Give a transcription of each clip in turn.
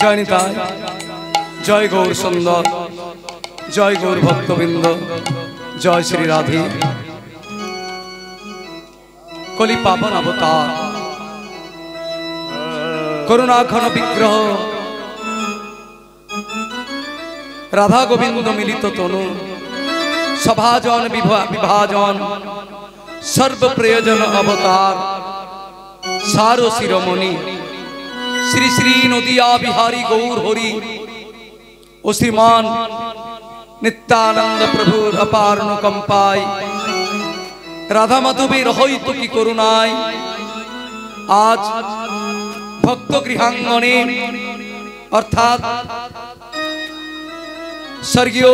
जय निताय, जय गौर सुंदर, जय गौर भक्तबिंद, जय श्री राधे। कलि पावन अवतार करुणा घन विग्रह राधा गोविंद मिलित तनु सभाजन विभाजन सर्व प्रयोजन अवतार सारो शिरोमणि श्री श्री नदिया बिहारी गौर हरि ओ श्रीमान नित्यानंद प्रभु अपार अनुकंपाय राधा माधवेर हयतो की करुणाय आज भक्त गृहांगणे अर्थात स्वर्गीय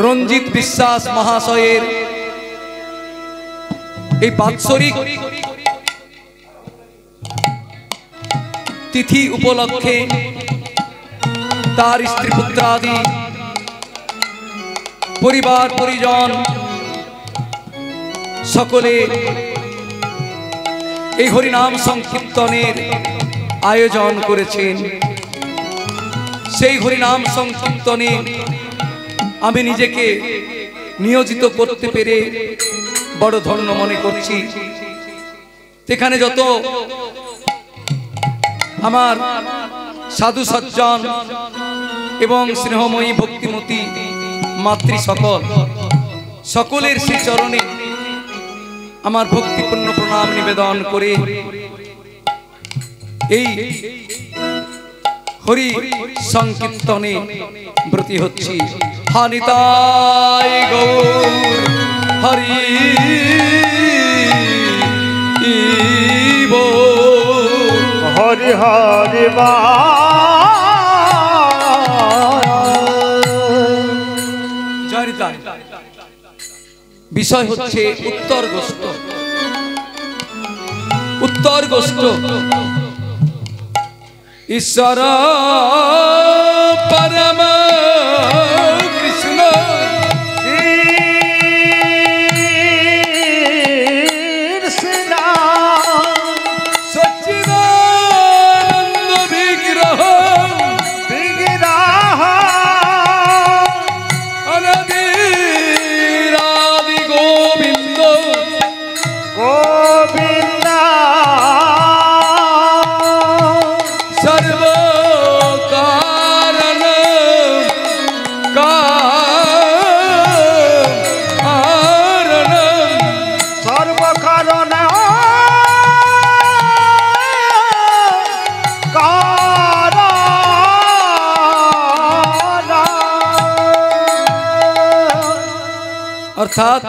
रंजित विश्वास महाशयर बात्सरिक तिथि उपलक्षे तार स्त्री पुत्रादि परिवार परिजन सकले এই হরিনাম সংকীর্তনের আয়োজন করেছেন। সেই হরিনাম সংকীর্তনে আমি নিজেকে নিয়োজিত করতে পেরে বড় ধন্য মনে করছি। এখানে যত আমার সাধু সজ্জন এবং স্নেহময়ী ভক্তিমতী মাতৃ সকলের শ্রী চরণে আমার ভক্তিপূর্ণ প্রণাম নিবেদন করে এই হরি সংকীর্তনে ব্রতী হচ্ছি। হানিতাই গৌর হরি হরি হরি জয়নিতাই। বিষয় হচ্ছে উত্তর গোষ্ঠ ঈশ্বর পরম কৃষ্ণ সচ্চিদানন্দ বিগ্রহ অনাদিরাদি গোবিন্দ अर्थात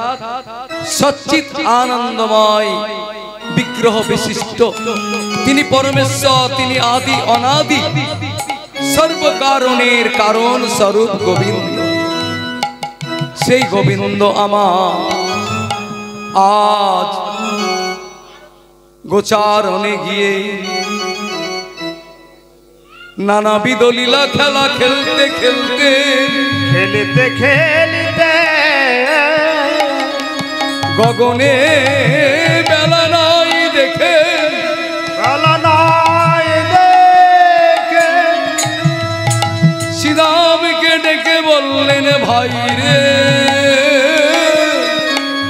सच्चित आनंदमय विग्रह विशिष्ट तिनी परमेश्वर तिनी आदि अनादि सर्व कारणेर कारण स्वरूप गोविंद। सेई गोविंद आमार आज गोचारणे गिये नानाविध लीला खेला खेलते खेलते गगने बेला नाई देखे श्रीराम के डेके बोलेन भाई रे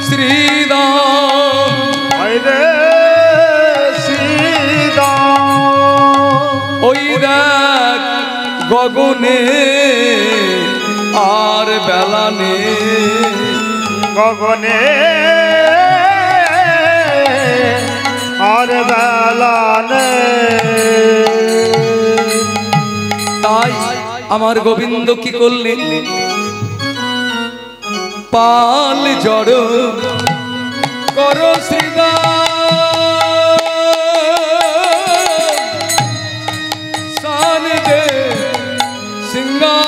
श्रीराम ओई देख गगने आर बेला ने गगने और बेलाने ताई आमार गोविंद की करलेन पाल जड़ करो श्रीराम सान दे सिंगार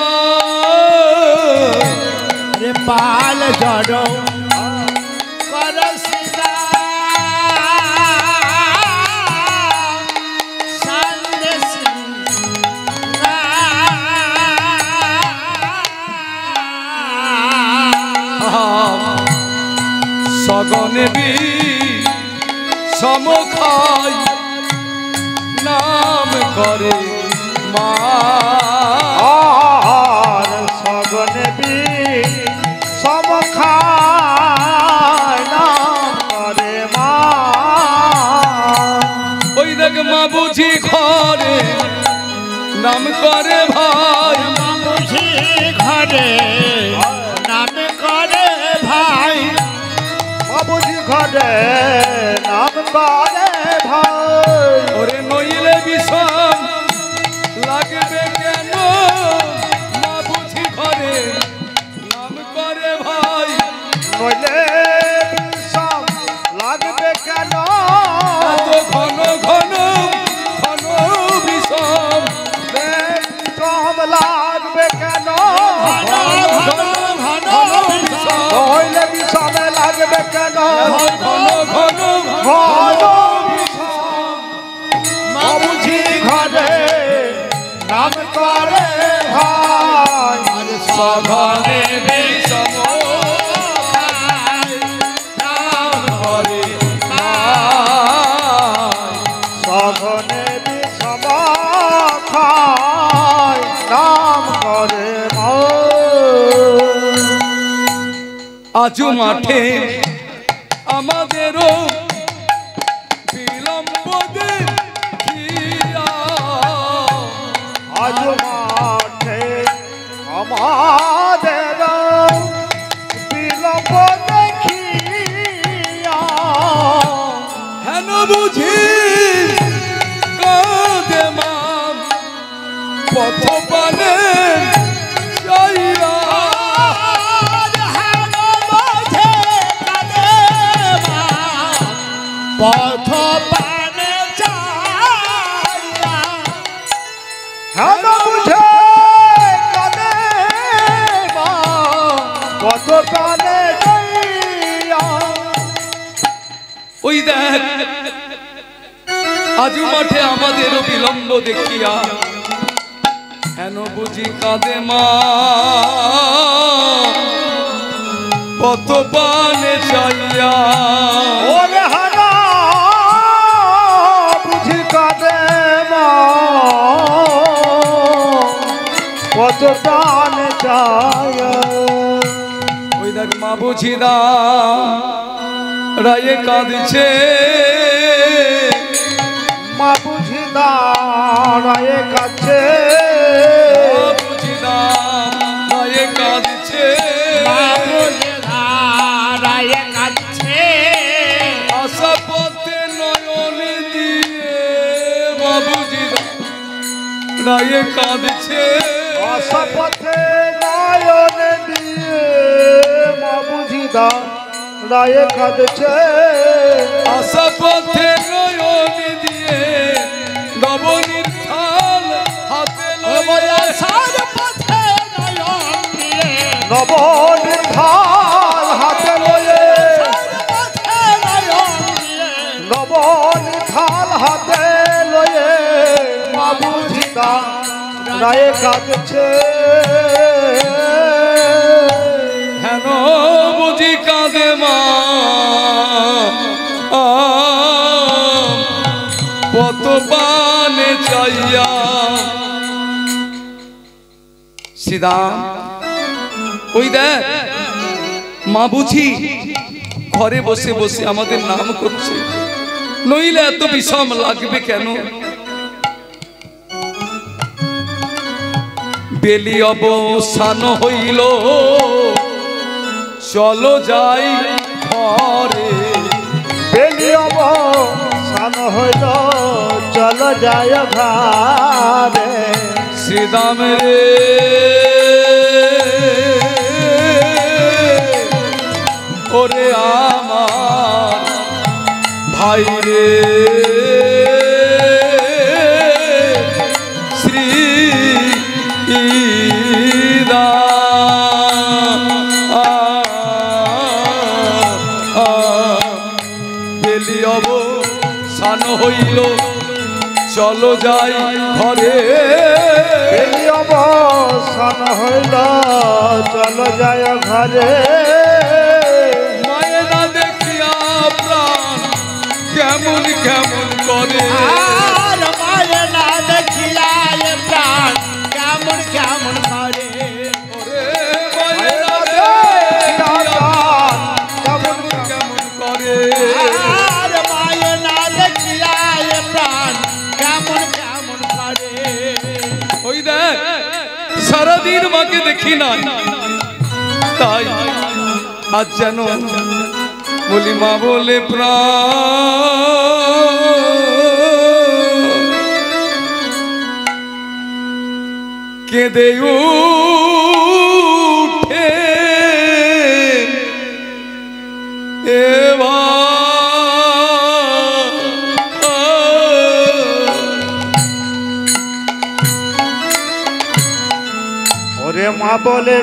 पाल जड़ो सगने भी समखाई नाम करे ঘরে নাম করে ভাই বুঝি ঘরে নাম করে ভাই বাবুজি ঘরে নাম করে ভাই ওরে নইলে বিষম লাগবে কেন মা বুঝি ঘরে নাম করে ভাই নইলে বিষম লাগবে কেন এত ঘন ঘন ঘন বিষম বিষম লাগবে কেন নইলে বিষমে লাগবে কেন ঘন ঘন ঘন বাবুজি ঘরে নাম করে ভাই সঘনে বিষম নাম করে সঘনে বিষম খায় নাম করে আজু মাঠে আমাদেরও বিলম্ব দেখিয়া আজ মাঠে আমাদের বিলম্ব দেখিয়া হেন বুঝি কাঁদে মাম পথ পানে যাইয়া পথ পানে যাইয়া হেন বুঝে কাঁদে মা পথ পানে যাইয়া ওই দেখ আজু মাঠে আমাদেরও বিলম্ব দেখিয়া হেন বুঝি কাঁদে মা পথ পানে যাইয়া ওরে হানা বুঝি কাঁদে মা কত টান চায় ওই দেখ মা বুঝি দা রায়ে কাঁদছে মা বুঝি দাঁড়ায় কাছে মা বুঝি দা রায়ে কাঁদছে দাঁড়ায় কাছে আশা পথে নয়ন দিয়ে মা বুঝি দা রায়ে কাঁদছে আশাপথে নয়ন দিয়ে মা বুঝি দাঁড়ায় কাঁদছে আশা পথে নয়ন দিয়ে নবনীর থাল হাতে লইয়া নবনীর থাল হাতে লয়ে নবনীর থাল হাতে লয়ে মা বুঝি দাঁড়ায় কাঁদছে হেন বুঝি কাঁদে মা পত পানে চাইয়া সিদা ওই দেখ মা বুঝি ঘরে বসে বসে আমাদের নাম করছে নইলে এত বিষম লাগবে কেন বেলি অবসান হইল চলো যাই ঘরে বেলি অবসান হইল চল যায় ঘরে শ্রীদাম রে ওরে আমার ভাই রে শ্রী বেলি অবসান হইল চলো যাই ঘরে বেলি অবসান হইল চল যায় ঘরে মায়ে না দেখিয়া প্রাণ কেমন কেমন করে আর মায়ে না দেখিয়া প্রাণ কেমন কেমন করে ওরে মায়ে না দেখিয়া প্রাণ কেমন কেমন করে আর মায়ে না দেখিয়া প্রাণ কেমন কেমন সারাদিন মাকে দেখি না, তাই আজ যেন বলি মা বলে প্রাণ কেঁদে উঠে ওরে মা বলে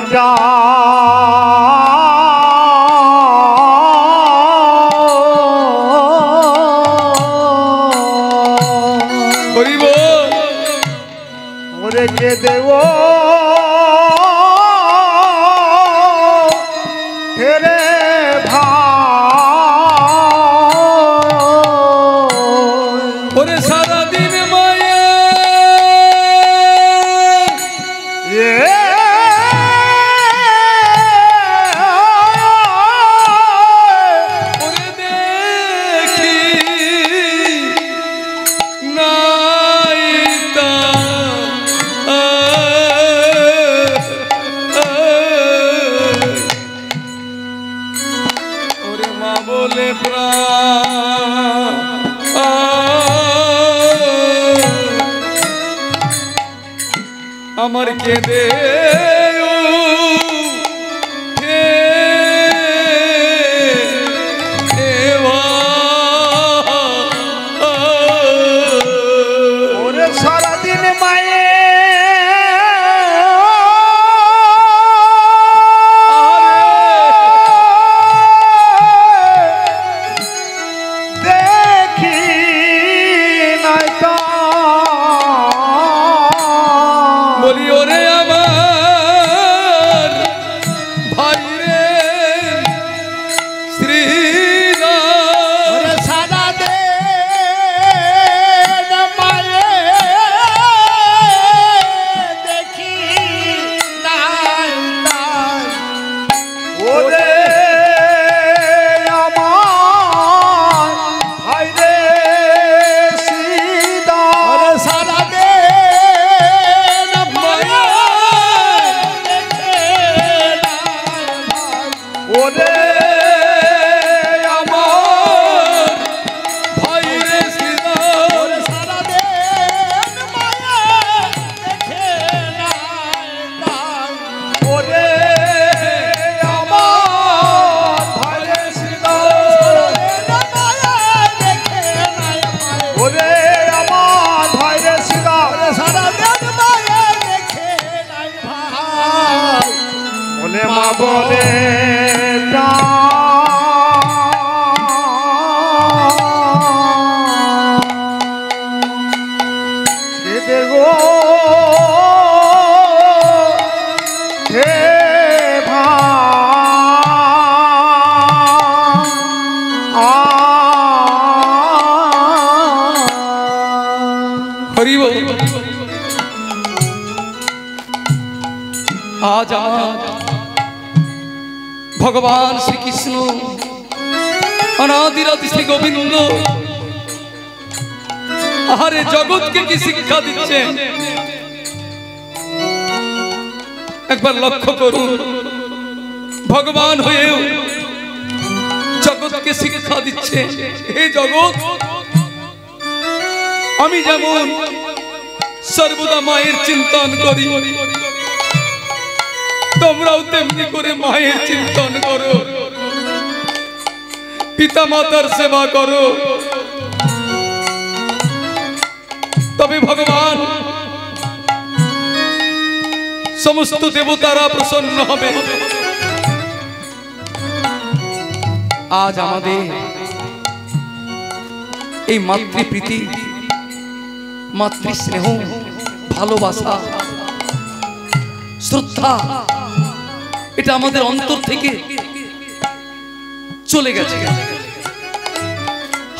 করিব ওরে কে দেব হেরে ভাই ওরে সারাদিন মায়ে ওরে দেখি নাই তা ওরে মা বলে প্রাণ আমার কেঁদে উঠে ওরে সারাদিন মায়ে দেখি নাই তা বলি ওরে আমার ভাই রে শ্রীরাম ওরে সারা দে মায়ে দেখি নাই নাই ওরে আমার ভাই রে সীতা ওরে সারা দে মায়ে দেখে নাই ওরে আমার ভাই রে শ্রীরাম সারা দিন মায়া দেখে নাই ওরে আমার ভাইরে সীতা মায়া দেখে নাই ওরে আমার ভাইরে সীতা সারা দিন মায়া দেখে নাই ভাই বলে মা বলে হরিব আজ আমার ভগবান শ্রীকৃষ্ণ অনাদিরাদি শ্রী গোবিন্দ আরে জগৎকে কি শিক্ষা দিচ্ছে একবার লক্ষ্য করুন। ভগবান হয়েও জগৎকে শিক্ষা দিচ্ছে, হে জগৎ আমি যেমন সর্বদা মায়ের চিন্তন করি, তোমরাও তেমনি করে মায়ের চিন্তন করো, পিতা মাতার সেবা করো, তবে ভগবান সমস্ত দেবতারা প্রসন্ন হবে। আজ আমাদের এই মাতৃপ্রীতি, মাতৃস্নেহ, ভালোবাসা, শ্রদ্ধা, এটা আমাদের অন্তর থেকে চলে গেছে,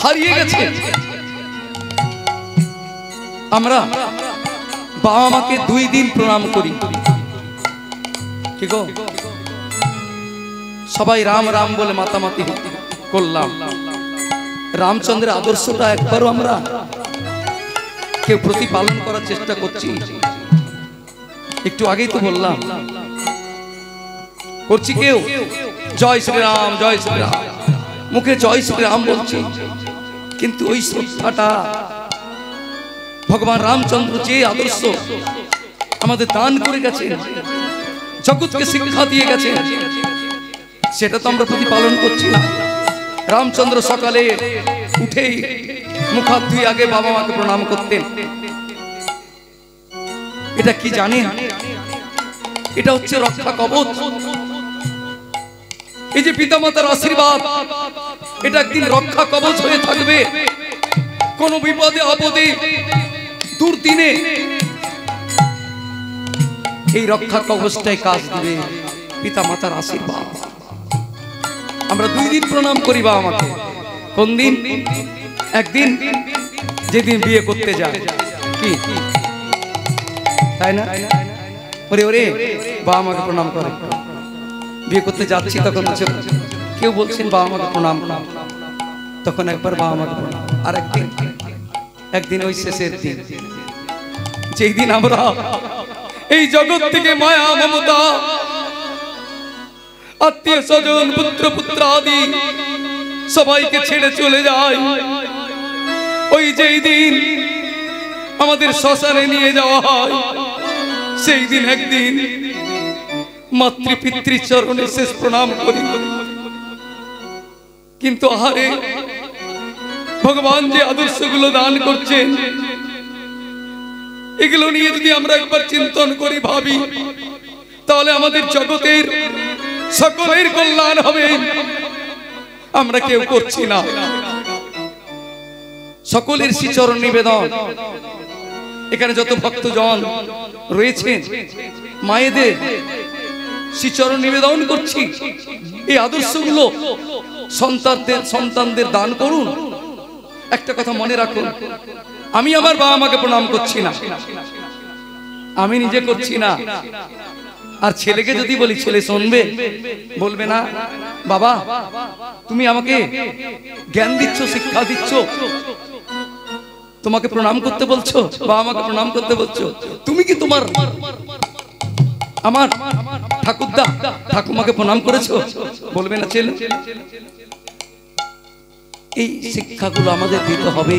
হারিয়ে গেছে। আমরা বাবা মাকে 2 দিন প্রণাম করি, কি গো সবাই রাম রাম বলে মাতামাতি করলাম, রামচন্দ্রের আদর্শটা একবারও আমরা কেউ প্রতিপালন করার চেষ্টা করছি? একটু আগেই তো বললাম করছি কেউ জয় শ্রীরাম জয় শ্রীরাম, মুখে জয় শ্রীরাম বলছি, কিন্তু ওই শ্রদ্ধাটা ভগবান রামচন্দ্র যে আদর্শ আমাদের দান করে গেছেন, জগৎকে শিক্ষা দিয়ে গেছেন, সেটা তো আমরা প্রতিপালন করছি না। রামচন্দ্র সকালে উঠেই মুখ হাত ধুয়ে আগে বাবা মাকে প্রণাম করতেন। এটা কি জানেন? এটা হচ্ছে রক্ষা কবচ। এই যে পিতামাতার আশীর্বাদ, এটা একদিন রক্ষা কবচ হয়ে থাকবে। কোন বিপদে আপদে দুর্দিনে এই রক্ষা কবচটাই কাজ দিবে, পিতামাতার আশীর্বাদ। আমরা 2 দিন প্রণাম করি বাবা মাকে। কোন দিন? একদিন যেদিন বিয়ে করতে যায়, কি তাই না? ওরে ওরে বাবা মাকে প্রণাম করে। বিয়ে করতে যাচ্ছি তখন কেউ বলছেন বাবা মাকে প্রণাম, তখন একবার বাবা মাকে প্রণাম। আর একদিন ওই শেষের দিন, যেই দিন আমরা এই জগৎ থেকে মায়া মমতা আত্মীয় স্বজন পুত্র পুত্র আদি সবাইকে ছেড়ে চলে যায়, ওই যেই দিন আমাদের শ্মশানে নিয়ে যাওয়া হয়, সেই দিন একদিন মাতৃ পিতৃ চরণে শেষ প্রণাম করি। কিন্তু আহারে ভগবান যে আদর্শগুলো দান করছেন, এগুলো নিয়ে যদি আমরা একবার চিন্তন করি, ভাবি, তাহলে আমাদের জগতের সকলের কল্যাণ হবে। আমরা কেউ করছি না। সকলের শ্রীচরণ নিবেদন, এখানে যত ভক্তজন রয়েছেন মায়েদের শ্রীচরণ নিবেদন করছি, এই আদর্শগুলো সন্তানদের দান করুন। একটা কথা মনে রাখুন, আমি আমার বাবা মাকে প্রণাম করছি না, আমি নিজে করছি না। আর ছেলেকে যদি বলি, ছেলে শুনবে, বলবে না বাবা তুমি আমাকে জ্ঞান দিচ্ছ, শিক্ষা দিচ্ছ, তোমাকে প্রণাম করতে বলছো, বাবা মাকে প্রণাম করতে বলছো, তুমি কি তোমার আমার ঠাকুরদা ঠাকুমাকে প্রণাম করেছো? বলবে না ছেলে? এই শিক্ষাগুলো আমাদের দিতে হবে।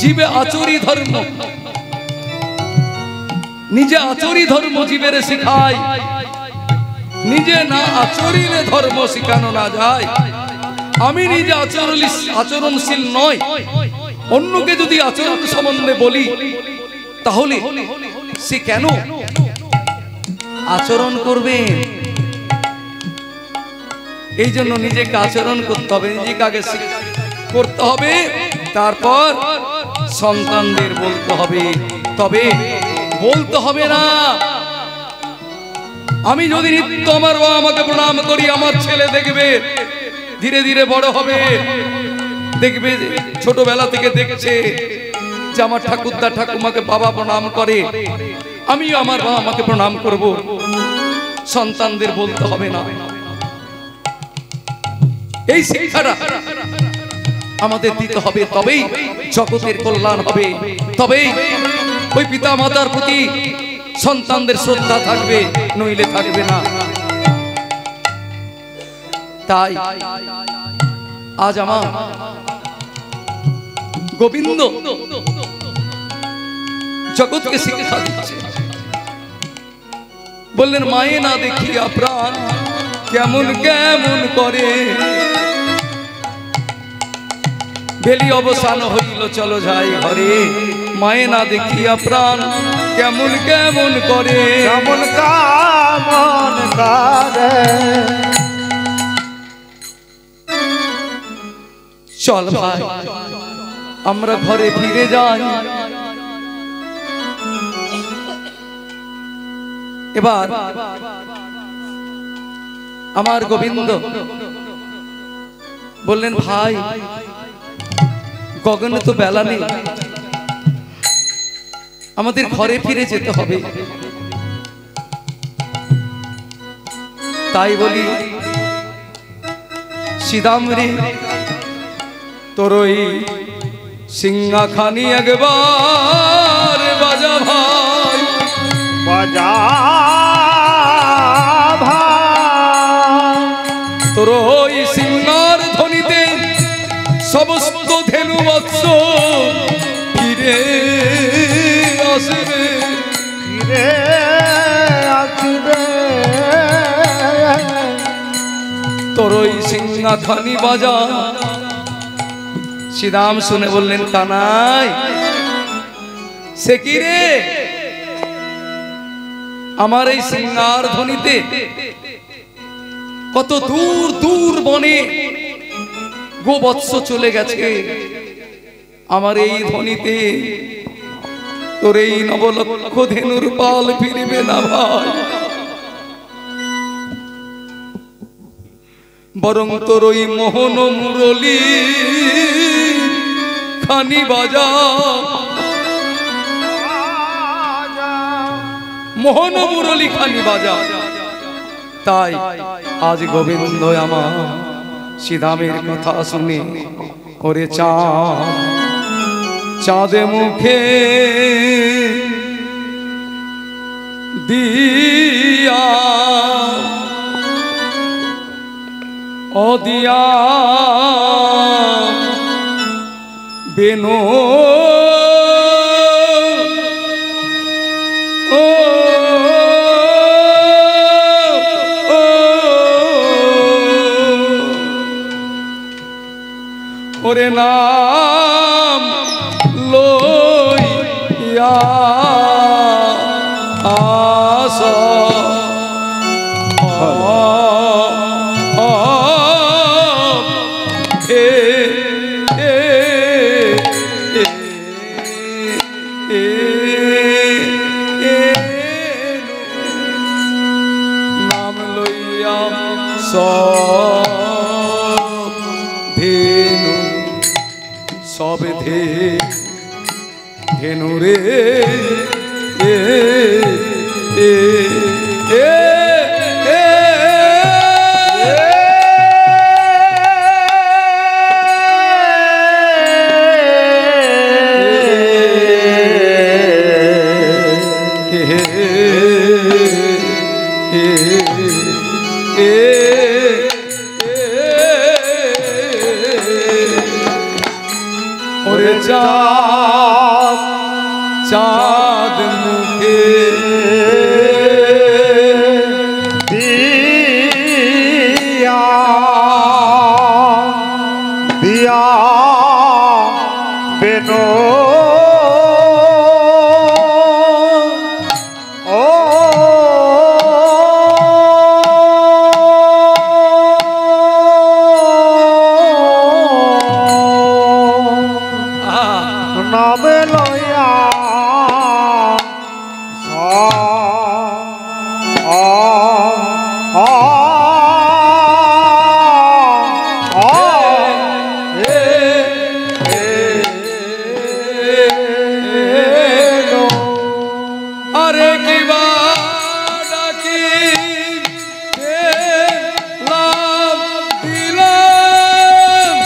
জীবে আচরি ধর্ম, নিজে আচরি ধর্ম জীবের শিখায়, নিজে না আচরিলে ধর্ম শিখানো না যায়। আমি নিজে আচরণশীল নয়, অন্যকে যদি আচরণ সম্বন্ধে বলি, তাহলে সে কেন আচরণ করবে? এই জন্য নিজেকে আচরণ করতে হবে, নিজেকে আগে করতে হবে, তারপর সন্তানদের বলতে হবে। তবে বলতে হবে না আমি যদি নিত্য আমার বাবা আমাকে প্রণাম করি, আমার ছেলে দেখবে ধীরে ধীরে বড় হবে, দেখবে ছোটবেলা থেকে দেখছে যে আমার ঠাকুরদা ঠাকুমাকে বাবা প্রণাম করে, আমিও আমার বাবা আমাকে প্রণাম করব। সন্তানদের বলতে হবে না। এই শিক্ষাটা আমাদের দিতে হবে, তবেই জগতের কল্যাণ হবে, তবেই ওই পিতা মাতার প্রতি সন্তানদের শ্রদ্ধা থাকবে, নইলে থাকবে না। তাই আজ আমার গোবিন্দ জগৎকে শিক্ষা দিচ্ছে। বললেন মায়ে না দেখিয়া প্রাণ কেমন কেমন করে, বেলি অবসান হইল চলো যাই ঘরে। মায়ে না দেখিয়া প্রাণ কেমন কেমন করে, কেমন কেমন করে। চল ভাই আমরা ঘরে ফিরে যাই। এবার আমার গোবিন্দ বললেন ভাই গগনে তো বেলা নেই, আমাদের ঘরে ফিরে যেতে হবে। তাই বলি সিদাম রে তোরই সিংহাখানি একবার বাজা ভাই। বাজা তোর ওই সিংহার ধ্বনিতে সমস্ত ধেনু বৎস ফিরে আসবে, ফিরে আসবে। তোর ওই সিংহাখানি বাজা। শ্রীরাম শুনে বললেন, কানাই সে কি রে? আমার এই সিংহার ধ্বনিতে কত দূর দূর বনে গোবৎস চলে গেছে, আমার এই ধ্বনিতে তোর এই নবলক্ষ ধেনুর পাল ফিরবে না ভাই, বরং তোর ওই মোহন মুরলী খানি বাজা, মোহন মুরলী খানি বাজা। তাই আজ গোবিন্দ আমার শ্রীরামের কথা শুনে ওরে চাঁদে মুখে দিয়া ও দিয়া বেনো ওরে নাম লইয়া আসা নাম লইয়া সব ধেনু রে ওরে চাঁদ মুখে দিয়া দিয়া বেনো নামে লয়া আরে কিবা ডাকি লাভ দিলাম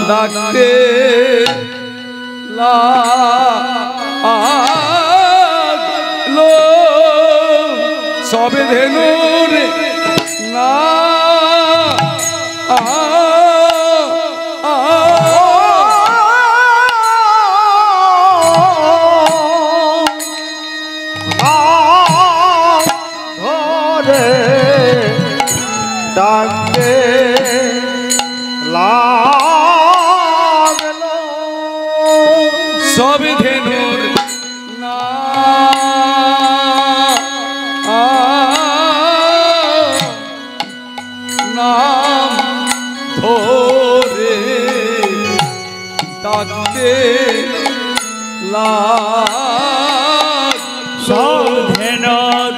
ডাকতে লো সবে ধেনুর না ধরে ডাকে লাগলো সব ধেনুর না নাম ধরে ডাকতে লাগ সব ধেনুর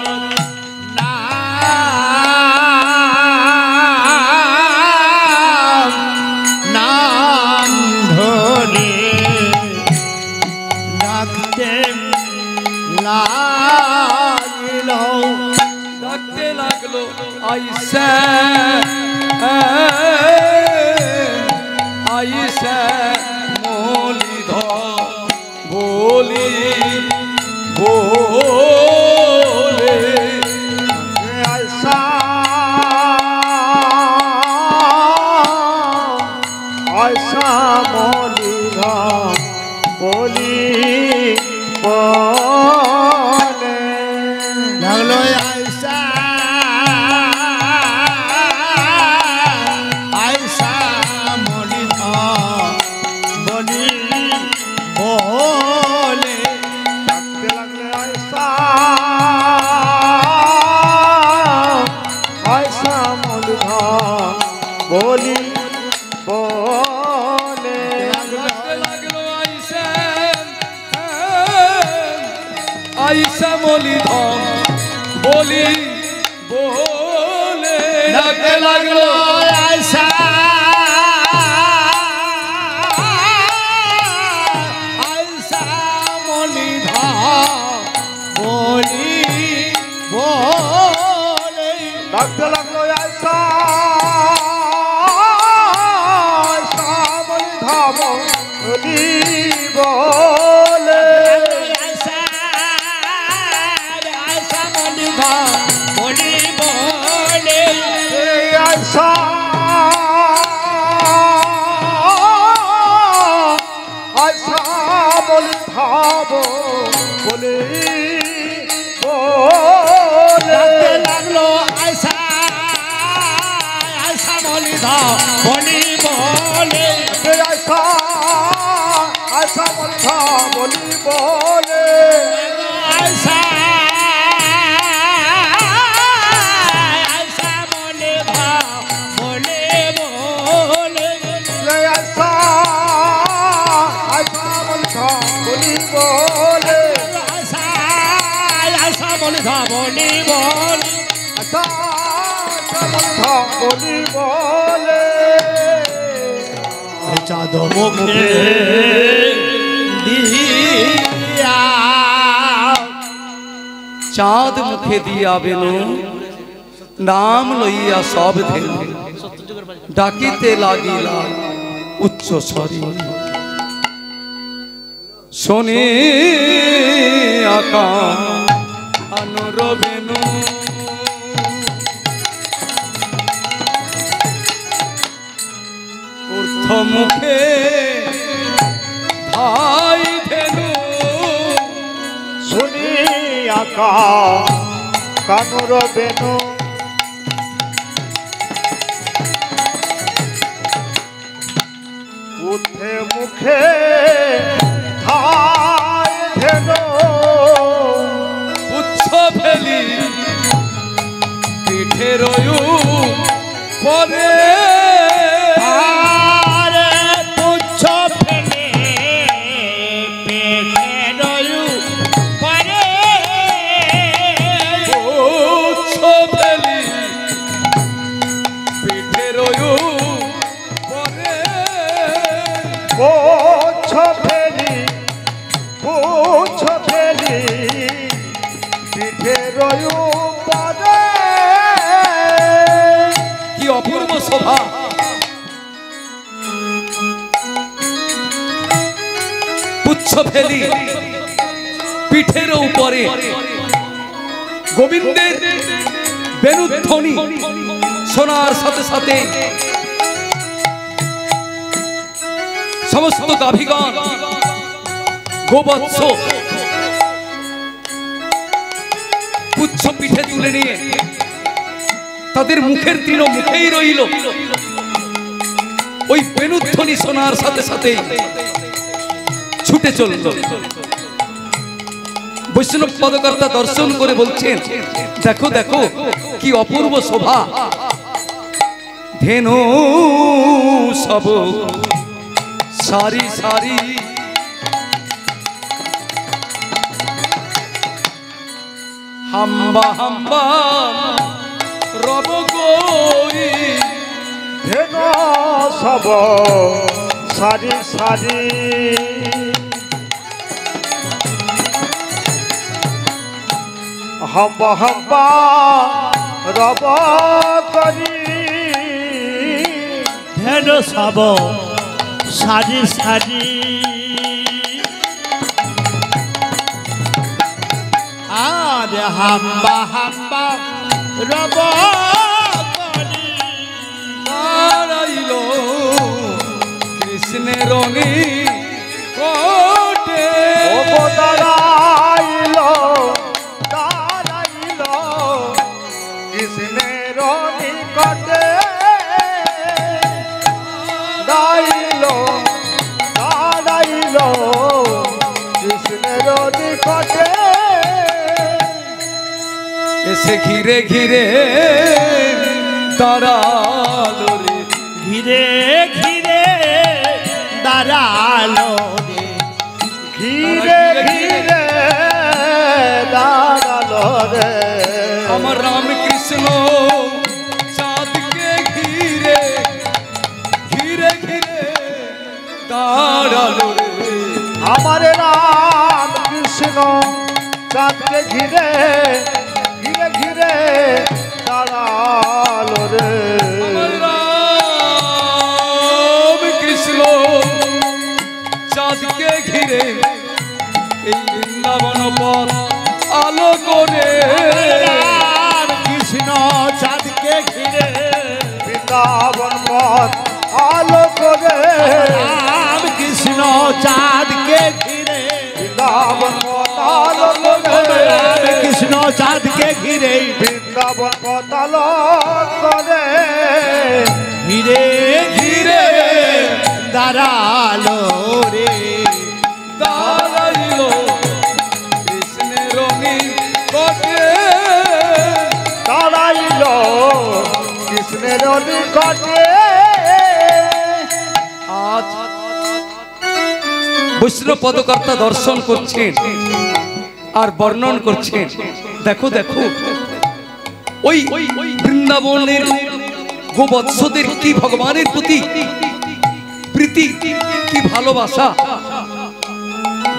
নাম ধরে ডাকতে লাগ লাগলো আইসা আইসা মলিধ বলি বলে আইসা আইসা মলিধ বলি বলে লাগলো আইসা আইসা মলিধ বলি বলে ডাকতে লাগলে আইসা আইসা মলিধ বলি বলে লাগলো আইসা আইসা মলিধ বলি বলে ডাকতে লাগলো আইসা আইসা মলিধ বলি বলে ডাকতে লাগলো আইসা আইসা মলিধ বলি বলে আইসা আইসা মলিধ বলি বলে আইসা আইসা মলিধ বলে বলে লাগলো আইসা আইসা মলিধ বলি বলে আইসা আইসা মলিধ বলি বলে আইসা আইসা মলিধ বলে বলে আইসা আইসা মলিধ বলি বলে আইসা আইসা মলিধ বলি বলে আইসা আইসা মলিধ বলি বলে চাঁদ মুখে দিয়া চাঁদ মুখে দিয়া বেনু নাম লইয়া সব ধেনু ডাকিতে লাগিলা উচ্চ স্বরে শোনে আকা অনুরবেনু ঊর্ধ্ব মুখে ধাই ধেনু শুনি আকা কানুর বেনু উঠে মুখে ধাই ধেনু উচ্চ ফেলি পিঠে রয়ু পরে তুচ্ছ ফেলে পেটে রয়ু পরে উচ্চ ফেলি পিঠে রয়ু পরে পুচ্ছ ফেলি পিঠে রয়ু পরে কি অপূর্ব শোভা পুচ্ছ ফেলি পিঠের উপরে গোবিন্দের বেণুধ্বনি শোনার সাথে সাথে সমস্ত গাভীগণ গোবৎস পুচ্ছ পিঠে তুলে নিয়ে তাদের মুখের তৃণ মুখেই রইল। ওই বেণুধ্বনি শোনার সাথে সাথে ছুটে চলল। বৈষ্ণব পদকর্তা দর্শন করে বলছেন, দেখো দেখো কি অপূর্ব শোভা, ধেনু সব সারি সারি হাম্বা হাম্বা রব গই ধেন সব সারি সারি হাম্বা হাম্বা রব করি ধ্যান সব সারি সারি আর হাম্বা হাম্বা রব করি দাঁড়াইল কৃষ্ণের রঙে কোটে ও দাঁড়াইল দাঁড়াইল কৃষ্ণের নিকটে দাঁড়াইল দাঁড়াইল কৃষ্ণের নিকটে এসে ঘিরে ঘিরে দাঁড়ালো রে ঘিরে ঘিরে দাঁড়ালো রে ঘিরে ঘিরে দাঁড়ালো রে আমার রামকৃষ্ণ চাঁদকে ঘিরে ঘিরে ঘিরে দাঁড়ালো রে আমার রাম কৃষ্ণ চাঁদকে ঘিরে ঘিরে ঘিরে দাঁড়ালো রে আমার রামকৃষ্ণ চাঁদকে ঘিরে এই বৃন্দাবন পথ আলো করে রাম কৃষ্ণ চাঁদকে ঘিরে বৃন্দাবন পথ আলো করে রাম কৃষ্ণ চাঁদকে ঘিরে বৃন্দাবন পথ আলো করে রাম কৃষ্ণ চাঁদকে ঘিরে বৃন্দাবন পথ আলো করে ঘিরে ঘিরে দাঁড়ালো রে দাঁড়াইল কৃষ্ণের রঙিন কোটে দাঁড়াইল কৃষ্ণের নিকটে আজ বৈষ্ণব পদকর্তা দর্শন করছেন আর বর্ণন করছেন। দেখো দেখো ওই বৃন্দাবনের গোবৎসদের কি ভগবানের প্রতি প্রীতি, কি ভালোবাসা।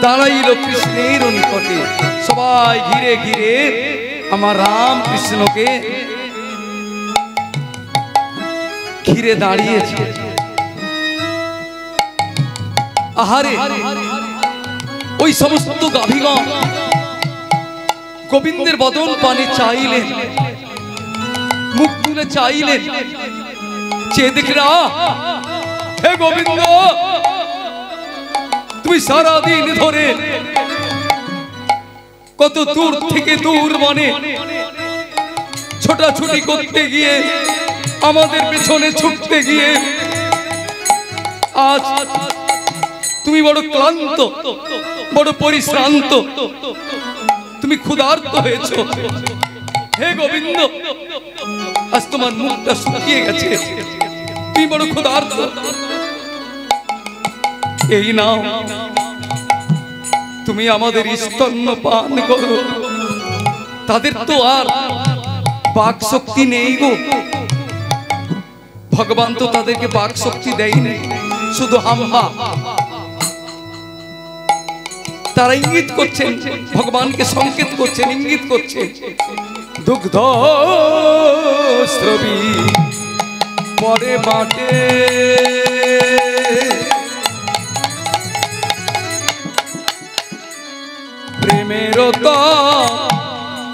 দাঁড়াইল কৃষ্ণের নিকটে, সবাই ঘিরে ঘিরে আমার রাম কৃষ্ণকে ঘিরে দাঁড়িয়েছে। আহারে ওই সমস্ত গাভীগণ গোবিন্দের বদন পানে চাইলেন, মুখ তুলে চাইলেন, চেয়ে দেখলেন হে গোবিন্দ, তুমি সারাদিন ধরে কত দূর থেকে দূর মানে ছোটাছুটি করতে গিয়ে, আমাদের পেছনে ছুটতে গিয়ে আজ তুমি বড় ক্লান্ত, বড় পরিশ্রান্ত, তুমি ক্ষুধার্ত হয়েছো। হে গোবিন্দ, আজ তোমার মুখটা শুকিয়ে গেছে, তুমি বড় ক্ষুধার্ত, এই নাও তুমি আমাদের স্তন্য পান করো। তাদের তো আর বাক শক্তি নেই গো, ভগবান তো তাদেরকে বাক শক্তি দেয়নি, শুধু হাম্বা। তারা ইঙ্গিত করছেন, ভগবানকে সংকেত করছেন, ইঙ্গিত করছেন, দুগ্ধ স্রবী পরে বাটে প্রেমের তো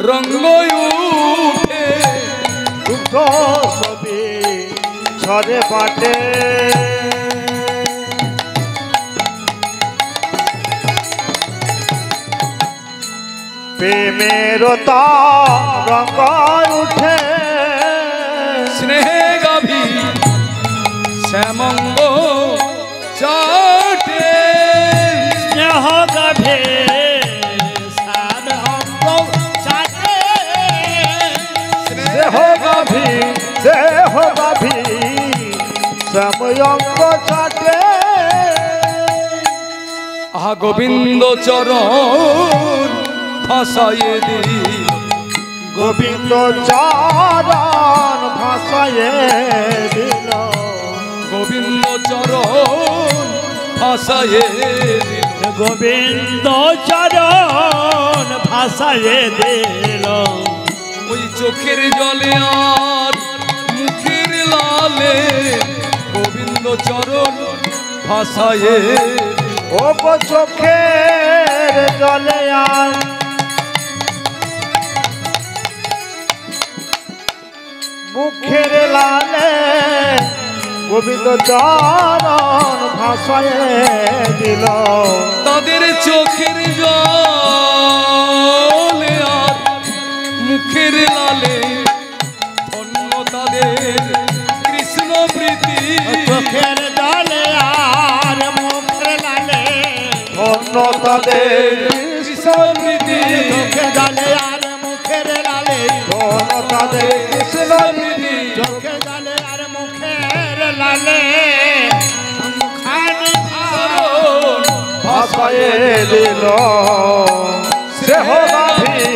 রঙ্গ উঠে, দুগ্ধ ছবি ছড়ে পাটে প্রেমের রঙ্গ উঠে স্নেহে গাভী শ্যামঙ্গ চাটে, স্নেহ গাভে শ্যাম অঙ্গ চাটে, দেহ গাভী সময়ঙ্গ চাটে আহা গোবিন্দ চরণ ভাসায়ে দিল, গোবিন্দ চরণ ভাসায়ে দিল, গোবিন্দ চরণ ভাসায়ে দিল, গোবিন্দ চরণ ভাসায়ে দিল। ওই চোখের জলে আর মুখের লালে গোবিন্দ চরণ ভাসায়ে ও গো চোখের জলে আর মুখের লালে গোবিন্দ চরণ ভাসায় দিল তাদের চোখের জলে আর মুখের লালে ধন্য তাদের কৃষ্ণ প্রীতি চোখের জলে আর মুখের লালে ধন্য তাদের কৃষ্ণ প্রীতি চোখের জলে আর মুখের লালে ধন্য তাদের কৃষ্ণ প্রীতি চোখের জলে আর মুখের লালে মুখানি চরণ ভাসায় দিল সেহ গাভী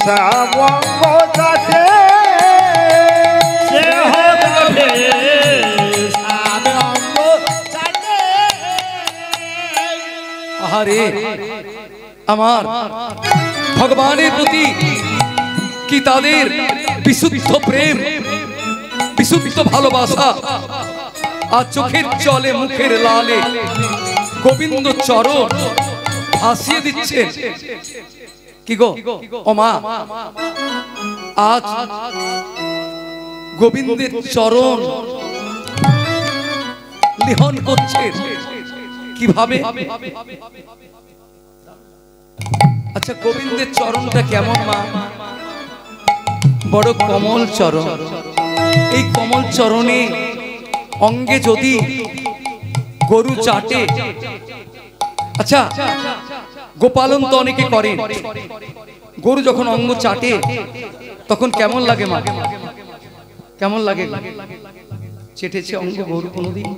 শ্যামঙ্গ চাটে সে হবে সাবে অঙ্গ চাটে আহারে আমার ভগবানের প্রতি কি তাদের বিশুদ্ধ প্রেম বিশুদ্ধ ভালোবাসা আর চোখের জলে মুখের লালে গোবিন্দ চরণ ভাসিয়ে দিচ্ছে কি গো ও মা আজ গোবিন্দের চরণ লিহন করছে কিভাবে আচ্ছা গোবিন্দের চরণটা কেমন মা বড় কমল চরণ এই কমল চরণে অঙ্গে যদি গরু চাটে আচ্ছা গোপালন তো অনেকে করেন গরু যখন অঙ্গ চাটে তখন কেমন লাগে মা কেমন লাগে চেটেছে অঙ্গ গরু কোনোদিন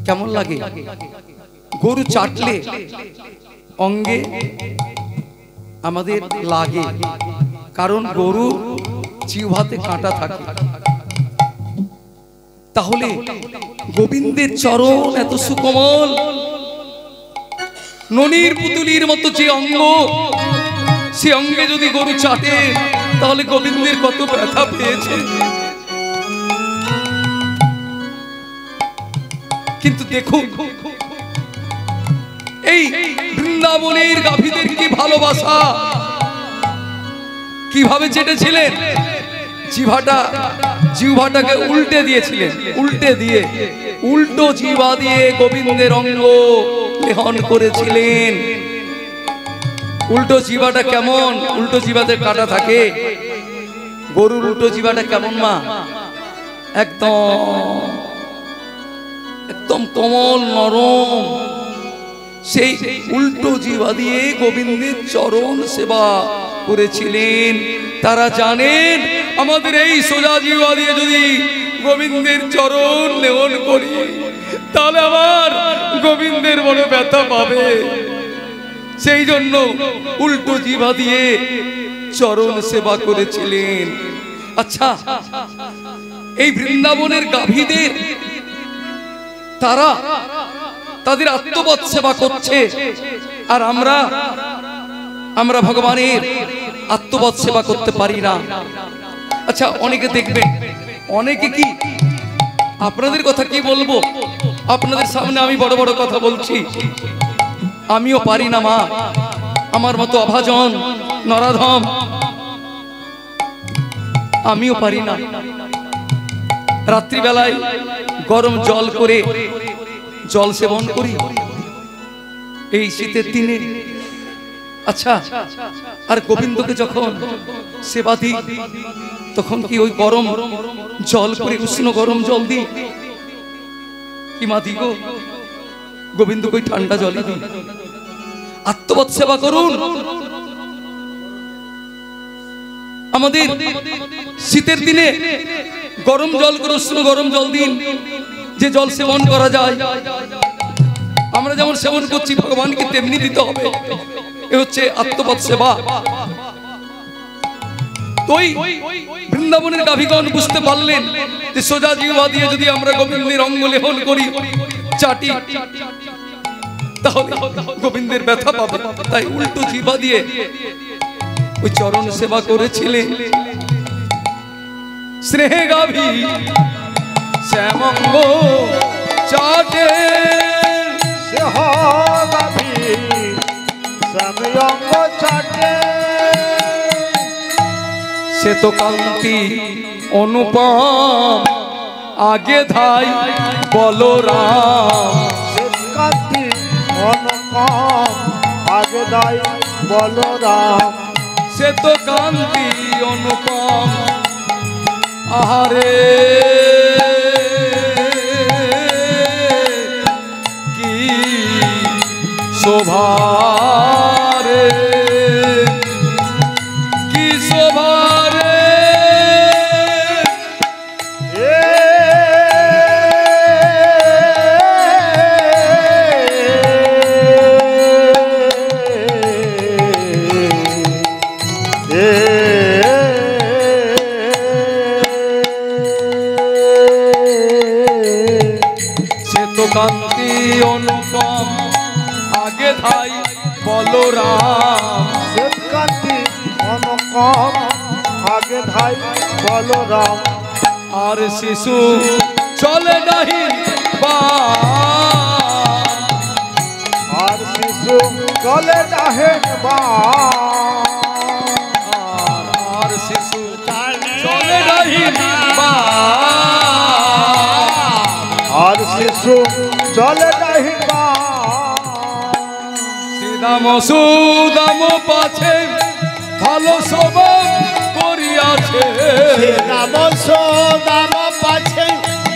কেমন লাগে গরু চাটলে অঙ্গে আমাদের লাগে কারণ গরু জিহ্বাতে কাঁটা থাকে তাহলে গোবিন্দের চরণ এত সুকোমল ননির পুতুলির মতো যে অঙ্গ সে অঙ্গে যদি গরু চাটে তাহলে গোবিন্দের কত ব্যথা পেয়েছে কিন্তু দেখুন এই বৃন্দাবনের গাভীদের কি ভালোবাসা কিভাবে চেটেছিলেন জিহ্বাটাকে উল্টে দিয়েছিলেন উল্টে দিয়ে উল্টো জিহ্বা দিয়ে গোবিন্দের অঙ্গ লেহন করেছিলেন উল্টো জিহ্বাটা কেমন উল্টো জিহ্বাতে কাটা থাকে গরুর উল্টো জিহ্বাটা কেমন মা একদম একদম কোমল নরম সেই উল্টো জিহ্বা দিয়ে গোবিন্দের চরণ সেবা করেছিলেন তারা জানেন আমাদের এই সোজা জিহ্বা দিয়ে যদি গোবিন্দের চরণ লেহন করি তাহলে আমার গোবিন্দের বড় ব্যথা পাবে সেই জন্য উল্টো জিহ্বা দিয়ে চরণ সেবা করেছিলেন আচ্ছা এই বৃন্দাবনের গাভীদের তারা তাদের আত্মবৎ সেবা করছে আর আমরা ভগবানের আত্মবৎ সেবা করতে পারি না আচ্ছা অনেকে দেখবেন অনেকে কি আপনাদের কথা কি বলবো আপনাদের সামনে আমি বড় বড় কথা বলছি আমিও পারি না মা আমার মতো অভাজন নরাধম আমিও পারি না রাত্রিবেলায় গরম জল করে জল সেবন করি এই শীতের দিনে আচ্ছা আর গোবিন্দকে যখন সেবা দিই তখন কি ওই গরম জল করে উষ্ণ গরম জল দিই কি মা দি গো গোবিন্দকে ওই ঠান্ডা জলই দিই আত্মবৎ সেবা করুন আমাদের শীতের দিনে গরম জল করে উষ্ণ গরম জল দিন যে জল সেবন করা যায় আমরা যেমন সেবন করছি ভগবানকে তেমনি দিতে হবে এ হচ্ছে আত্মবৎ সেবা তোই বৃন্দাবনের গাভীগণ বুঝতে পারলেন যে সোজা জিহ্বা দিয়ে যদি আমরা গোবিন্দের অঙ্গ লেহন করি চাটি তাহলে গোবিন্দের ব্যথা পাবে তাই উল্টো জিহ্বা দিয়ে ওই চরণ সেবা করেছিলেন স্নেহে গাভী শ্যামঙ্গ চাটে সেহ গাভী শ্যামঙ্গ চাটে সে তো কান্তি অনুপম আগে ধাই বলরাম কান্তি অনুপম আগে ধাই বলরাম সে তো কান্তি অনুপম আহারে কি শোভারে কি শোভারে কান্তি অনুপম আগে ধাই বলরাম কান্তি অনুপম আগে ধাই বলরাম আর শিশু চলে নাহি আর শিশু চলে নাহে আর শিশু চলে নাহি আর শিশু চলে নাহি শ্রীদাম সুদাম পাছে ভালো সবাই করিয়াছে শ্রীদাম সুদাম পাছে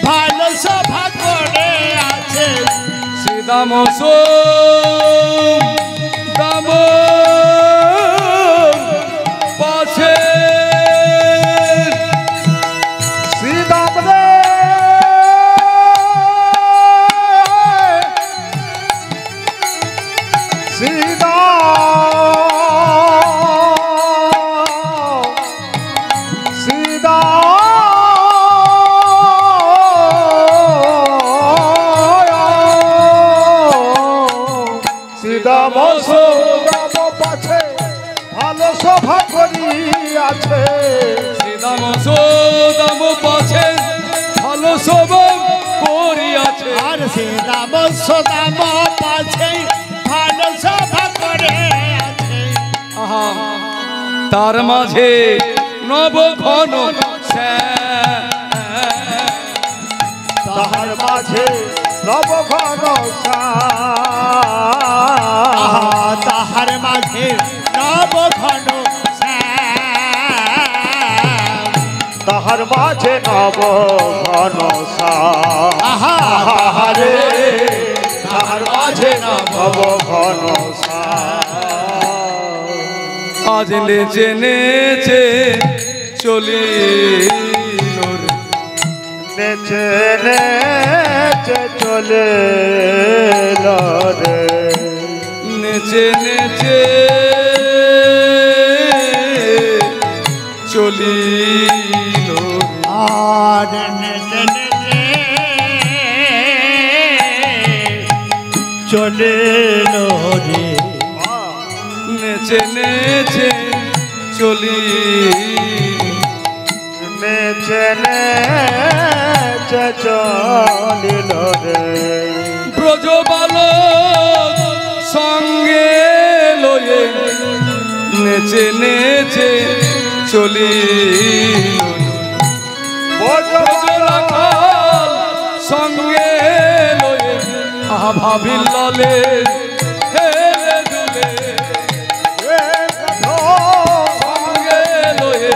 ভালো সভা করে আছে শ্রীদাম সুদাম পাছে শ্রীদাম রে ভালো সভা করিয়াছে শ্রীদাম সুদাম পাছে ভালো সভা করিয়াছে আর শ্রীদাম সুদাম পাছে ভালো সভা করে আছে আহা তার মাঝে নব ঘন তাহার মাঝে নব ঘন তাহার মাঝে নব ঘন তাহার মাঝে নব ঘন আহারে তাহার মাঝে নব ঘন আজ নেচে নেচে চলি নেচে নেচে চলে রে নেচে নেচে চলি আর নেচে নেচে চলে রে নেচে নেচে চলি নেচে নেচে চলিল রে ব্রজ বালক সঙ্গে লয়ে নেচে নেচে চলি ব্রজ রাখাল সঙ্গে লয়ে আহা ভাবিল ললে হেলে দুলে সঙ্গে লয়ে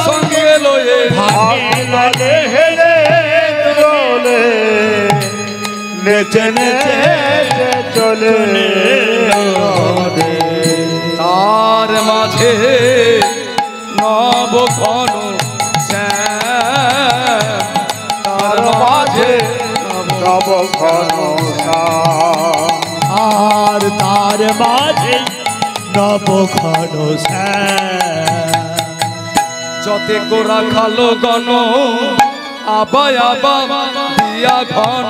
সঙ্গে লয়ে নেচে নেচে চলে তার মাঝে নব ঘন তার মাঝে নব ঘন আর তার মাঝে নব ঘন যতে কোরা খালো গণ আবাই আবা দিয়া ঘন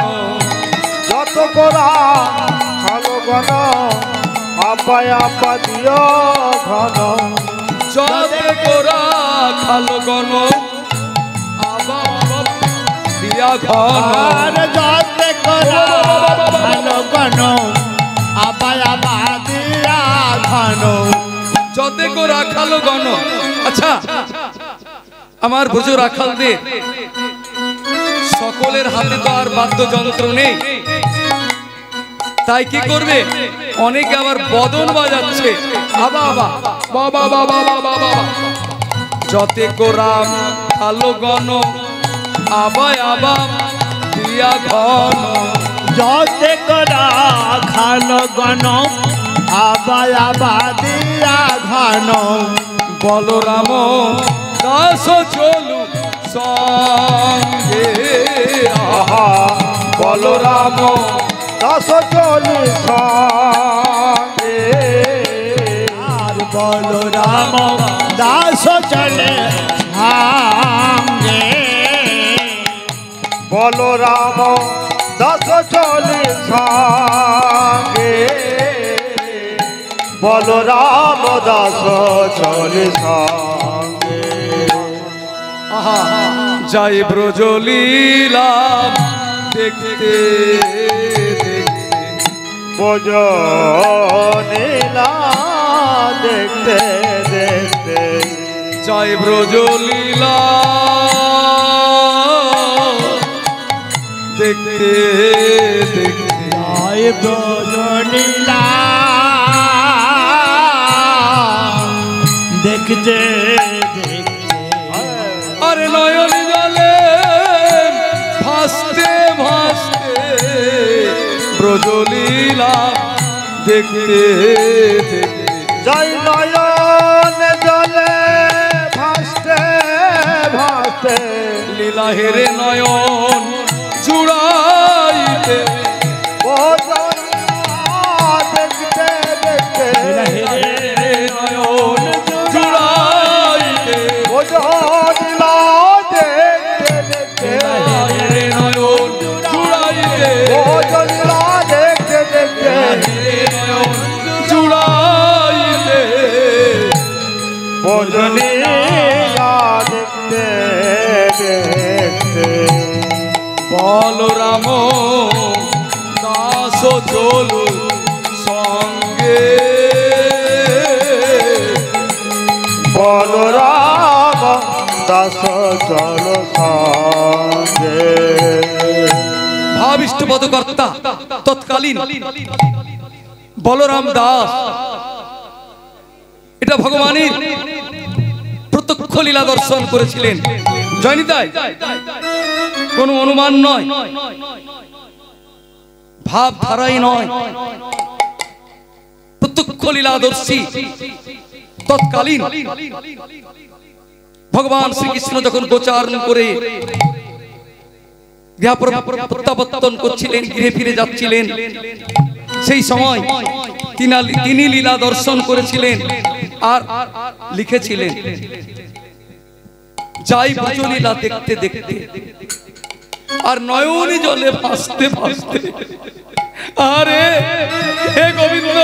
যত গোরা খালো ঘন আপায় আপা দিও ঘন যতে গোরা খালো গণ আবা আবা দিয়া ঘন আর যতে করা ভালো গণ আবায় আবার দিয়া ঘন যতে গোরা খালো গণ। আচ্ছা আমার বুঝো রাখালদের সকলের হাতে তো আর বাদ্যযন্ত্র নেই, তাই কি করবে অনেকে আবার বদন বাজাচ্ছে আবা আবা বাবা বাবা বাবা বাবা যতে গোরাম খালো গণ আবাই আবা দিয়া ঘন যতে করা খালো গণ আবায় আবার দিয়া ঘন বলরাম দাস চলু সঙ্গে আহা বলরাম দাস চলি সঙ্গে আর বলরাম দাস চলে হাঙ্গে বলরাম দাস চলি সঙ্গে বলরাম দাস চলি সঙ্গে আহা যাই ব্রজলীলা দেখতে দেখতে বোঝনীলা দেখতে দেখতে যাই ব্রজলীলা দেখতে দেখতে জয় ব্রজলীলা দেখতে দেখতে আরে নয়ন জলে ভাসতে ভাসতে ব্রজলীলা দেখতে দেখতে জয় নয়ন জলে ভাসতে ভাসতে লীলা হেরে নয়ন জুড়াইতে বোঝনীলা দেখতে দেখতে হেরে নয়ন জুড়াইতে বোঝনীলা দেখতে দেখতে হেরে নয়ন জুড়াইতে বোঝনীলা দেখতে দেখতে হেরে নয়ন জুড়াইতে বোঝনীলা দেখতে দেখতে বলরাম দাস চলু সঙ্গে বলরাম দাস চল সঙ্গে ভাবিষ্ট পদকর্তা তৎকালীন বলরাম দাস এটা ভগবানের প্রত্যক্ষ লীলা দর্শন করেছিলেন। জয়নি তাই কোনো অনুমান নয়, ভাব ধারাই নয়, প্রত্যক্ষ লীলাদর্শী তৎকালীন ভগবান শ্রীকৃষ্ণ যখন গোচারণ করে প্রত্যাবর্তন করছিলেন, গৃহে ফিরে যাচ্ছিলেন, সেই সময় তিনি লীলা দর্শন করেছিলেন আর লিখেছিলেন যাই ব্রজলীলা দেখতে দেখতে আর নয়নি জলে ভাসতে ভাসতে। আরে হে গোবিন্দ,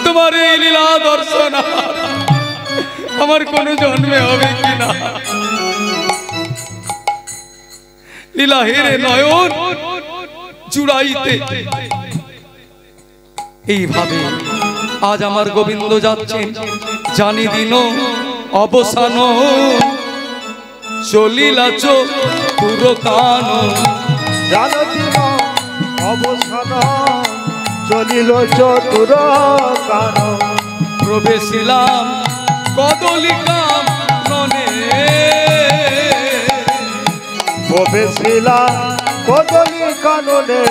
তোমার এই লীলা দর্শন আমার কোন জন্মে হবে কিনা। লীলা হেরে নয়ন জুড়াইতে। এইভাবে আজ আমার গোবিন্দ যাচ্ছেন, জানি দিন অবসান চলিলাচ পুরকান। জানো দিন অবসান চলিল চতুর কান। প্রবেশিলাম কদলিকাম ননে, প্রবেশিলা কদলি কাননে।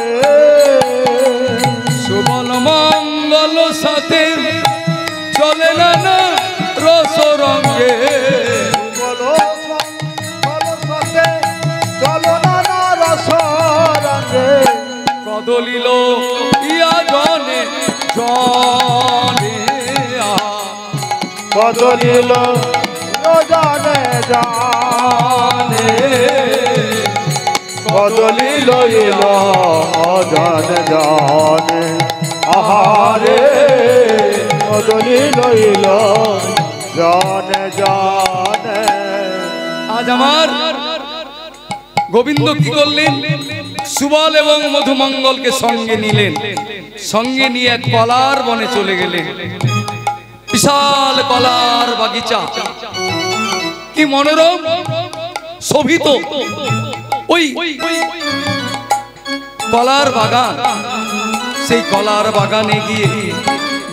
সুবল মঙ্গল সাথে চলে না রস রঙ্গে। বলো বলো সাথে চলো না রস রঙে। কদলিল ইয়া জনে জনে কদলিল জানে জানে। কদলি লইল জানে জানে আহারে কদলি লইল জানে জানে। আজ আমার গোবিন্দ কি করলেন? সুবল এবং মধুমঙ্গলকে সঙ্গে নিলেন, সঙ্গে নিয়ে এক কলার বনে চলে গেলেন। বিশাল কলার বাগিচা, কি মনোরম শোভিত ওই কলার বাগান। সেই কলার বাগানে গিয়ে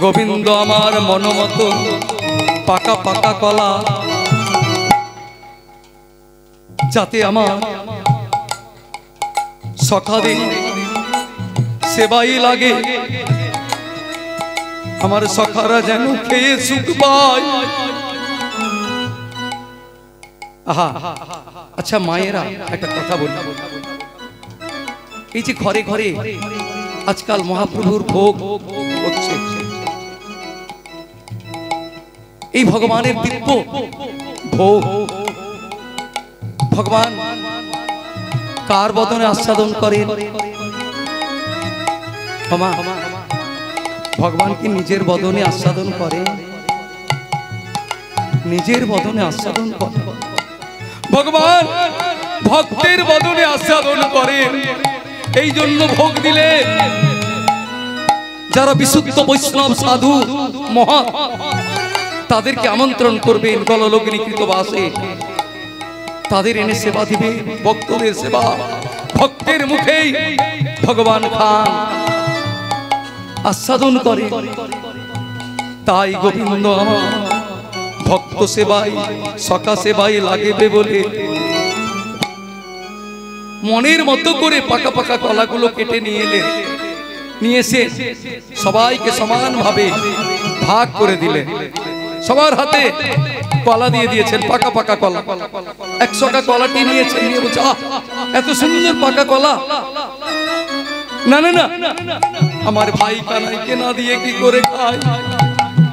গোবিন্দ আমার মনমতো পাকা পাকা কলা, যাতে আমার সখাদের সেবাই লাগে, আমার সখারা যেন খেয়ে সুখ পায়। আহা, আচ্ছা মায়েরা একটা কথা বলি, এই যে ঘরে ঘরে আজকাল মহাপ্রভুর ভোগ হচ্ছে, এই ভগবানের দিব্য ভোগ ভগবান কার বদনে আস্বাদন করেন? ভগবান কি নিজের বদনে আস্বাদন করেন? নিজের বদনে আস্বাদন করেন। ভগবান ভক্তের বদনে আস্বাদন করেন। এই জন্য ভোগ দিলে যারা বিশুদ্ধ বৈষ্ণব সাধু মহা, তাদেরকে আমন্ত্রণ করবেন গললগ্নিকৃত বাসে, তাদের এনে সেবা দিবে। ভক্তদের সেবা ভক্তের মুখেই ভগবান খান, আস্বাদন করে। তাই গোবিন্দ আমার ভক্ত সেবাই সখা সেবাই লাগবে বলে মনের মতো করে পাকা পাকা কলাগুলো কেটে নিয়ে এলেন। নিয়ে এসে সবাইকে সমানভাবে ভাগ করে দিলেন। সবার হাতে কলা দিয়ে দিয়েছেন, পাকা পাকা কলা। 100টা কলাটি নিয়েছেন, নিয়ে বলছে আহ এত সুন্দর পাকা কলা, না না না আমার ভাই কানাইকে না দিয়ে কি করে খায়?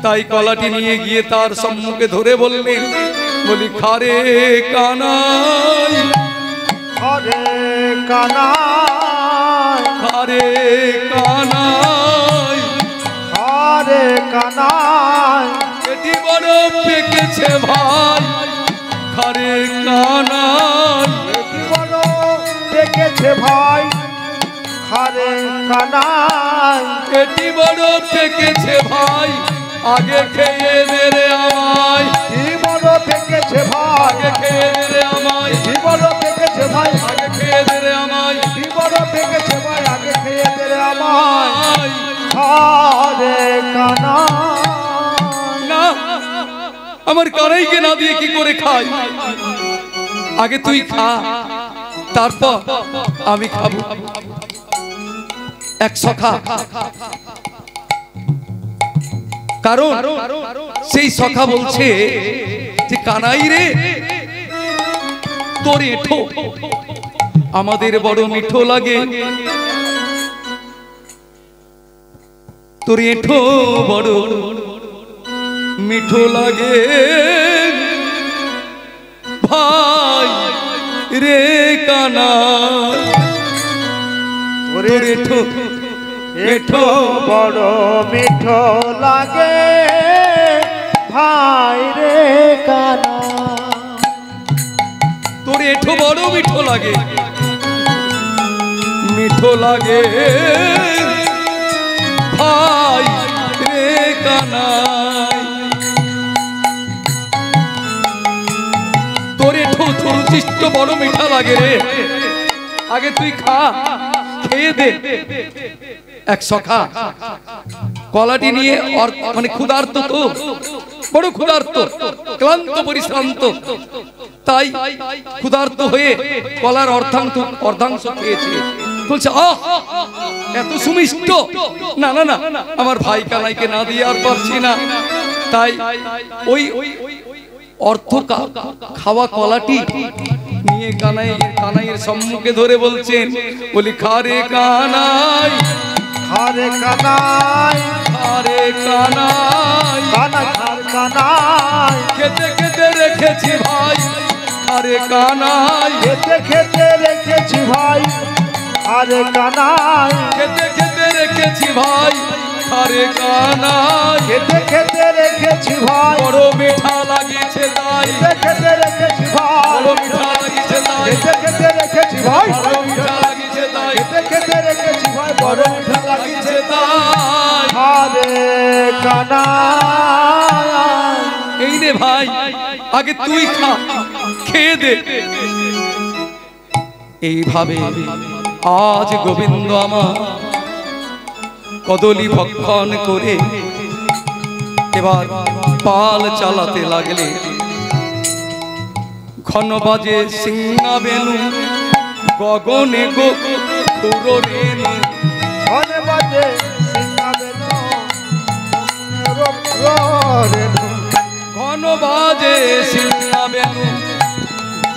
তাই কলাটি নিয়ে গিয়ে তার সম্মুখে ধরে বললেন, বলি খারে কানাই, হরে কানাই, খারে কানাই, হরে কানাই, এটি বড় পেকেছে ভাই, খারে কানাই, এটি বড় পেকেছে ভাই, হরে কানাই, এটি বড় পেকেছে ভাই, আগে খেয়ে দে রে আমায়, কি বড় পেকেছে ভাই, আগে খেয়ে দে রে আমায়, কি বড় পেকেছে ভাই, আগে খেয়ে দে রে আমায়, কি বড় পেকেছে ভাই, আগে খেয়ে দে রে আমায়, হরে কানাই। না আমার কানাইকে না দিয়ে কি করে খাই? আগে তুই খা, তারপর আমি খাবো। এক সখা, কারণ সেই সখা বলছে যে কানাই রে, তোর এঠো আমাদের বড় মিঠো লাগে, তোর এঠো বড় মিঠো লাগে ভাই রে কানাই, তোর এঠো এঠো বড় মিঠো লাগে ভাই রে কানাই, তোর এঠো বড় মিঠো লাগে, মিঠো লাগে ভাই রে কানাই, তোর এঠো চুরুচিষ্ট বড় মিঠা লাগে রে, আগে তুই খা, খেয়ে দে। এক সখা কলাটি নিয়ে মানে ক্ষুধার্ত, তো বড় ক্ষুধার্ত, ক্লান্ত পরিশ্রান্ত, তাই ক্ষুধার্ত হয়ে কলার অর্ধাংশ খেয়েছে। বলছে আহ এত সুমিষ্ট, না না না আমার ভাই কানাইকে না দিয়ে আর পারছি না। তাই ওই অর্থ খাওয়া কলাটি নিয়ে কানাইয়ের সম্মুখে ধরে বলছেন, বলি খারে কানাই, হরে কানাই, খারে কানাই, কানাই কানাই, খেতে খেতে রেখেছি ভাই, খারে কানাই, খেতে খেতে রেখে রেখেছি ভাই আরে কানাই, খেতে খেতে রেখেছি ভাই আরে কানাই, খেতে খেতে রেখেছি ভাই বড় মিঠা লাগিয়েছে তাই, খেতে খেতে রেখেছি ভাই বড় মিঠা লাগিয়েছে তাই, খেতে খেতে রেখেছি ভাই বড় মিঠা লাগিয়েছে তাই, খেতে খেতে রেখেছি ভাই বড় মিঠা লাগিয়েছে তাই। আরে কানাই, এই রে ভাই আগে তুই খা, খেয়ে দে। এইভাবে আজ গোবিন্দ আমার কদলি ভক্ষণ করে এবার পাল চালাতে লাগলে। ঘন বাজে সিংহা বেনু গগনে গোখুর রেণু, ঘনে বাজে সিংহা বেনু রেণু, ঘন বাজে সিংহা বেনু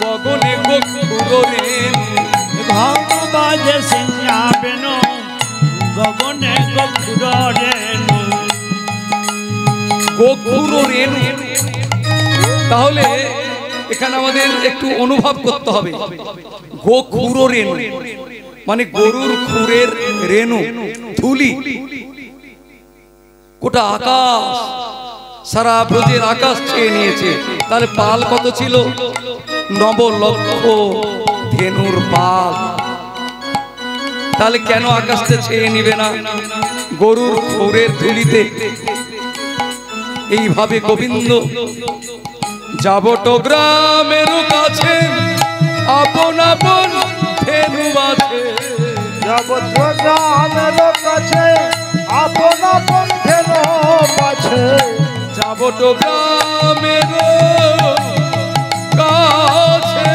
গগনে গোখুর রেণু, ঘন বাজে সিংহা বেনু গগনে গোখুর রেণু, গোখুর রেণু। তাহলে এখানে আমাদের একটু অনুভব করতে হবে, গোখুর রেণু মানে গরুর খুরের রেণু ধুলি। গোটা আকাশ, সারা ব্রজের আকাশ ছেয়ে নিয়েছে। তাহলে পাল কত ছিল? 9 লক্ষ ধেনুর পাল। তাহলে কেন আকাশটা ছেয়ে নিবে না? গরুর খুরের ধুলিতে। এইভাবে গোবিন্দ যাবট গ্রামের কাছে আপন আপন ধেনু বাছে, যাবত গ্রামের কাছে আপন আপন ধেনু বাছে, যাবট গ্রামের কাছে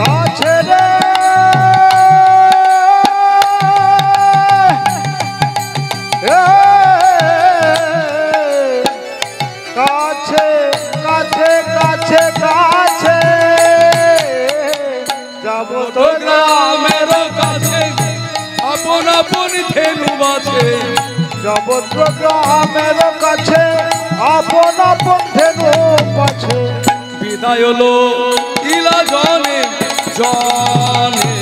কাছে রে কাছে কাছে কাছে কাছে যাবত গ্রামের কাছে আপন আপন ধেনু বাছে, যাবত গ্রামের কাছে আপন আপন ধেনু বাছে, বিদায় হলো ইলা জনে জনে,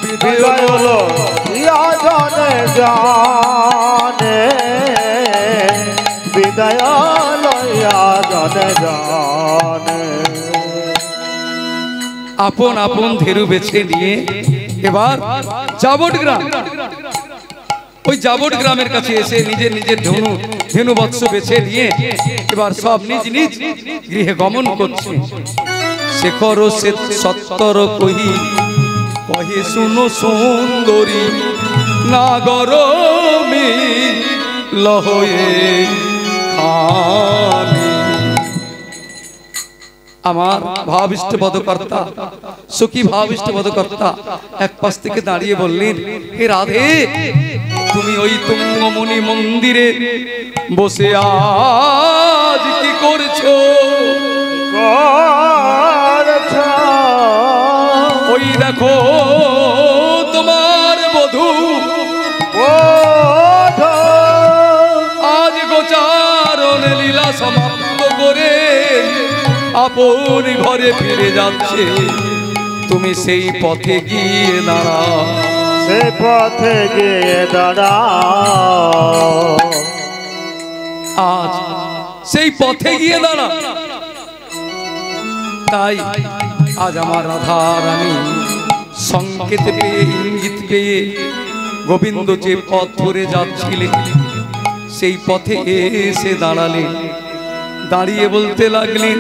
বিদায় বিদায় হলো হলো ইয়া জানে জানে, বিদায় হলো ইয়া জানে জানে। আপন আপন ধেনু বেছে নিয়ে এবার যাবট গ্রাম, ওই যাবট গ্রামের কাছে এসে নিজের নিজের ধেনু বৎস বেছে নিয়ে এবার সব নিজ নিজ গৃহে গমন করছে। শেখর সে সত্তর কহি কহে শুনো সুন্দরী নাগর মি লহয়ে খানি। আমার ভাবিষ্ট পদকর্তা, সুখী ভাবিষ্ট পদকর্তা এক পাশ থেকে দাঁড়িয়ে বললেন, হে রাধে, তুমি ওই তুঙ্গমণি মন্দিরে বসে আজ কি করছো? ওই দেখো তোমার বধূ আজ গোচারণ লীলা সমাপ্ত করে আপন ঘরে ফিরে যাচ্ছে। তুমি সেই পথে গিয়ে দাঁড়াও, সে পথে গিয়ে দাঁড়াও, আজ সেই পথে গিয়ে দাঁড়াও। তাই আজ আমার রাধা রানী সংকেত পেয়ে, ইঙ্গিত পেয়ে গোবিন্দ যে পথ ধরে যাচ্ছিলেন সেই পথে এসে দাঁড়ালেন। দাঁড়িয়ে বলতে লাগলেন,